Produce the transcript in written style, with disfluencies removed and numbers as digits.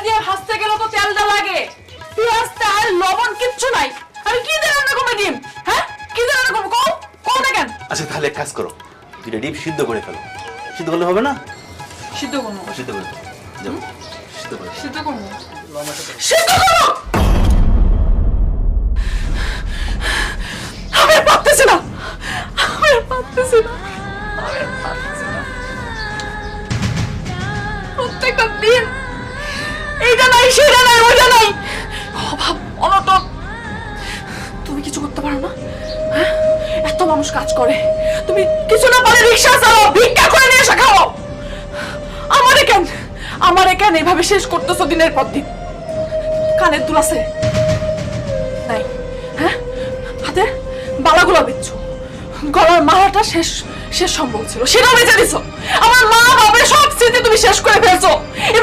দিয়ে ভাজতে গেলে তো তেলটা লাগে, পেঁয়াজ তেল লবণ কিচ্ছু নাই। আমি কি দিয়ে রান্না করবো ডিম? হ্যাঁ, কি দিয়ে রান্না করবো? কও না কেন? আচ্ছা তাহলে এক কাজ করো, দুইটা ডিম সিদ্ধ করে ফেলো। সিদ্ধ করলে হবে না? সিদ্ধ করবো। সিদ্ধ করে যাও, সিদ্ধ করে সিদ্ধ করবো। সিদ্ধ করবো। আমি আর পারতেছি না, আমি আর পারতেছি না, আমি আর পারতেছি না। প্রত্যেকটা দিন এইটা নাই, সেটা নাই, ওইটা নাই, অভাব অনটন। তুমি কিছু করতে পারো না? হ্যাঁ, এত মানুষ কাজ করে, তুমি কিছু না পারে রিক্সা চালাও, ভিক্ষা করে নিয়ে এসে খাও। আমারে কেন এভাবে শেষ করতেছো দিনের পর দিন? কানের দুল আছে নাই? হ্যাঁ, হাতে বালাগুলো বেচছো, গলার মালাটা শেষ শেষ সম্ভব ছিল সেটাও বেঁচে দিছো। আমার মা বাবার সব স্মৃতি তুমি শেষ করে ফেলছো।